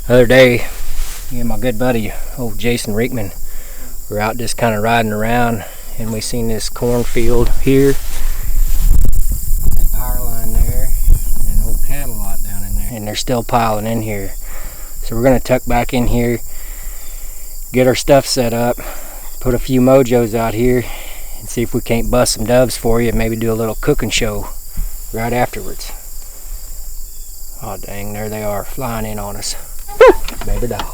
Other day, me and my good buddy, old Jason Rickman, were out just kind of riding around, and we seen this cornfield here, that power line there, and an old cattle lot down in there, and they're still piling in here. So we're gonna tuck back in here, get our stuff set up, put a few mojos out here, and see if we can't bust some doves for you, and maybe do a little cooking show right afterwards. Oh dang, there they are, flying in on us. Woo! Baby dog.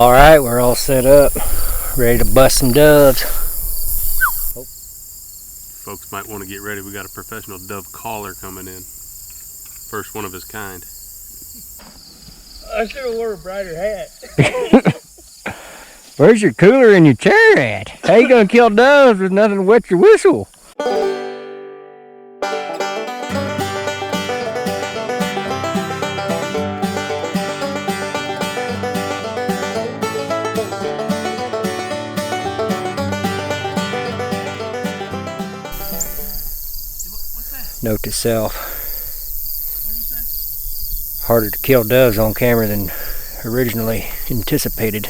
Alright, we're all set up, ready to bust some doves. Folks might want to get ready, we got a professional dove caller coming in. First one of his kind. I should have worn a brighter hat. Where's your cooler and your chair at? How you gonna kill doves with nothing to wet your whistle? Note to self, harder to kill doves on camera than originally anticipated,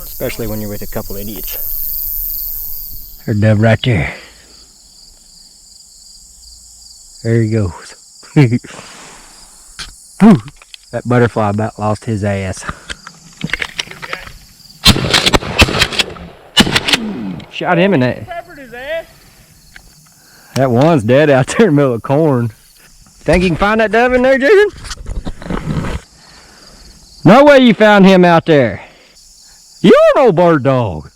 especially when you're with a couple idiots. There's a dove right there. There he goes. That butterfly about lost his ass. Shot him in that. That one's dead out there in the middle of corn. Think you can find that dove in there, Jason? No way you found him out there. You're no bird dog.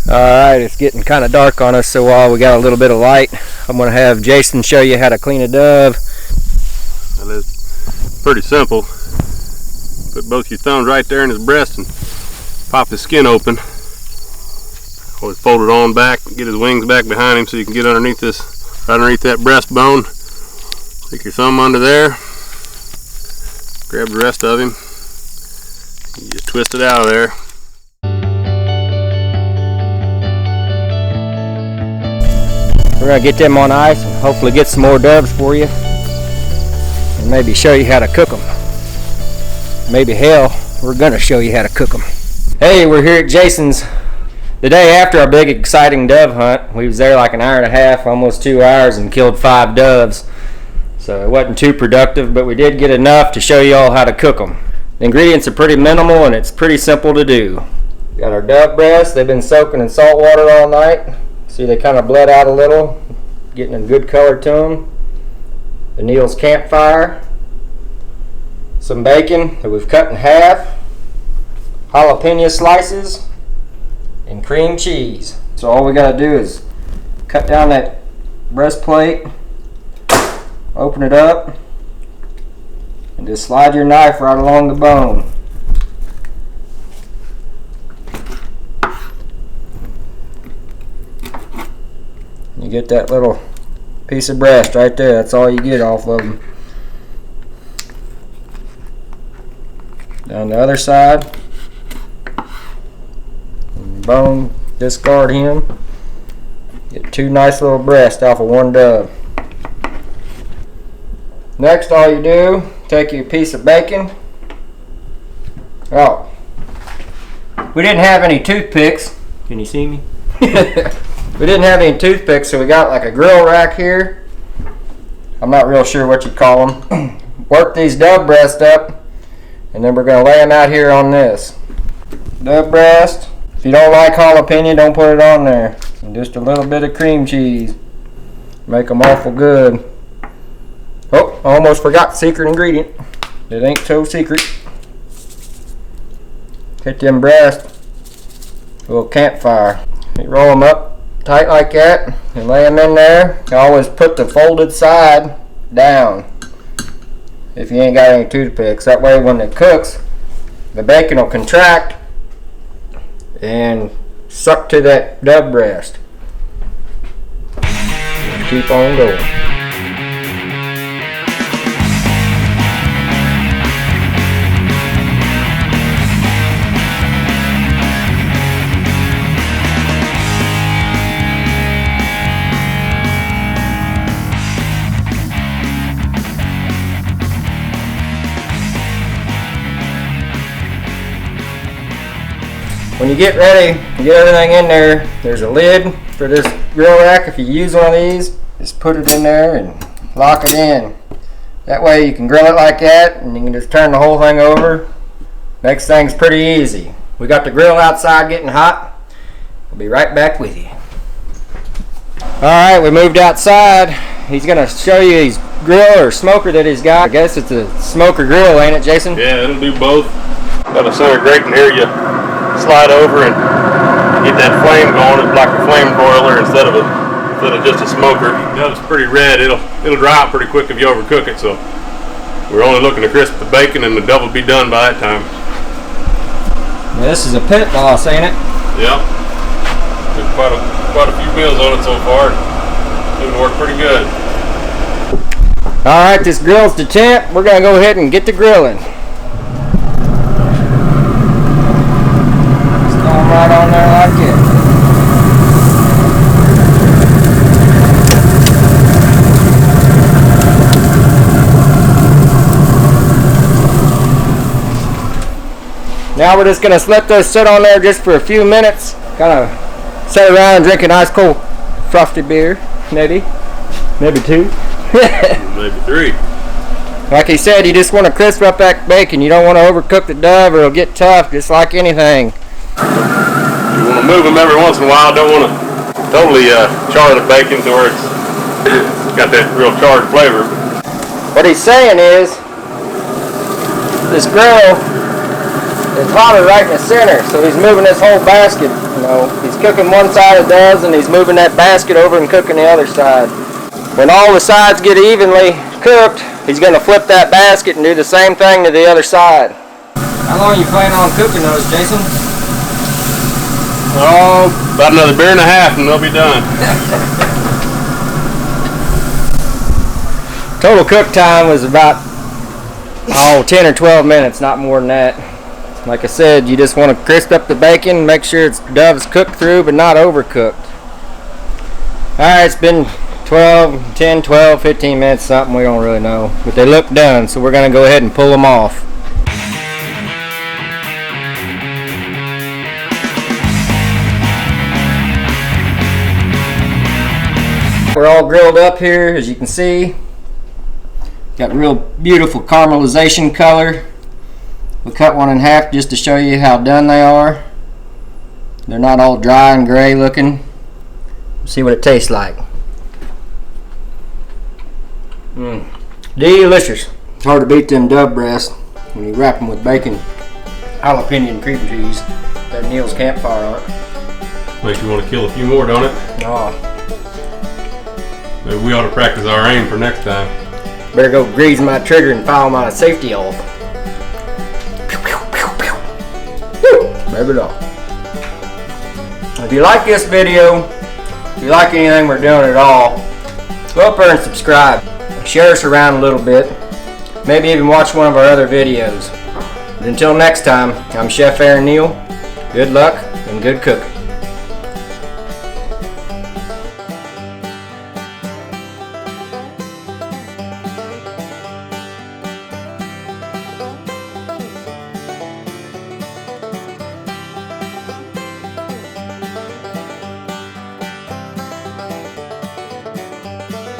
Alright, it's getting kind of dark on us, so while we got a little bit of light, I'm going to have Jason show you how to clean a dove. Well, it's pretty simple. Put both your thumbs right there in his breast and pop his skin open. Always fold it on back, get his wings back behind him so you can get underneath this, right underneath that breastbone. Take your thumb under there, grab the rest of him, you just twist it out of there. We're going to get them on ice and hopefully get some more doves for you, and maybe show you how to cook them. Maybe hell, we're going to show you how to cook them. Hey, we're here at Jason's the day after our big exciting dove hunt. We was there like an hour and a half, almost 2 hours, and killed 5 doves. So it wasn't too productive, but we did get enough to show you all how to cook them. The ingredients are pretty minimal and it's pretty simple to do. We got our dove breasts. They've been soaking in salt water all night. See, they kind of bled out a little, getting a good color to them. The Neale's campfire. Some bacon that we've cut in half. Jalapeno slices. And cream cheese. So all we gotta do is cut down that breastplate, open it up, and just slide your knife right along the bone. You get that little piece of breast right there. That's all you get off of them. Down the other side. Bone, discard him. Get 2 nice little breasts off of 1 dove. Next, all you do, take your piece of bacon. Oh, we didn't have any toothpicks. Can you see me? We didn't have any toothpicks, so we got like a grill rack here. I'm not real sure what you call them. Work these dove breasts up, and then we're going to lay them out here on this. Dove breast. If you don't like jalapeno, don't put it on there. And just a little bit of cream cheese. Make them awful good. Oh, I almost forgot the secret ingredient. It ain't so secret. Hit them breasts. A little campfire. You roll them up tight like that and lay them in there. You always put the folded side down if you ain't got any toothpicks. That way when it cooks, the bacon will contract and suck to that dove breast. Just keep on going. when you get ready, you get everything in there, there's a lid for this grill rack. If you use one of these, just put it in there and lock it in. That way you can grill it like that, and you can just turn the whole thing over. Makes things pretty easy. We got the grill outside getting hot. We'll be right back with you. Alright, we moved outside. He's going to show you his grill or smoker that he's got. I guess it's a smoker grill, ain't it, Jason? Yeah, it'll do both. Got a center grating here. You slide over and get that flame going. It's like a flame broiler instead of just a smoker. It's pretty red. It'll dry out pretty quick if you overcook it. So we're only looking to crisp the bacon, and the dough will be done by that time. Yeah, this is a pit boss, ain't it? Yep. There's quite a few meals on it so far. It'll work pretty good. Alright, this grill's to temp. We're going to go ahead and get the grilling. Just going right on there like it. Now we're just going to let those sit on there just for a few minutes. Kind of sit around and drink a nice cold frosty beer. Maybe 2. Maybe 3. Like he said, you just want to crisp up that bacon. You don't want to overcook the dove or it'll get tough, just like anything. You want to move them every once in a while. Don't want to totally char the bacon to where it's got that real charred flavor. What he's saying is, this grill is hotter right in the center, so he's moving this whole basket. You know, he's cooking one side of the doves and he's moving that basket over and cooking the other side. When all the sides get evenly cooked, he's going to flip that basket and do the same thing to the other side. How long are you planning on cooking those, Jason? Oh, about another beer and a half and they'll be done. Total cook time was about 10 or 12 minutes, not more than that. Like I said, you just want to crisp up the bacon, make sure it's dove's cooked through but not overcooked. Alright, it's been 10, 12, 15 minutes, something, we don't really know. But they look done, so we're going to go ahead and pull them off. We're all grilled up here, as you can see. Got real beautiful caramelization color. We cut one in half just to show you how done they are. They're not all dry and gray looking. See what it tastes like. Delicious. It's hard to beat them dove breasts when you wrap them with bacon, jalapeno, and cream cheese. That Neale's campfire on it. Makes you want to kill a few more, don't it? Oh. Maybe we ought to practice our aim for next time. Better go grease my trigger and file my safety off. Maybe not. If you like this video, if you like anything we're doing at all, go up there and subscribe. Share us around a little bit. Maybe even watch one of our other videos. But until next time, I'm Chef Aaron Neale. Good luck and good cooking.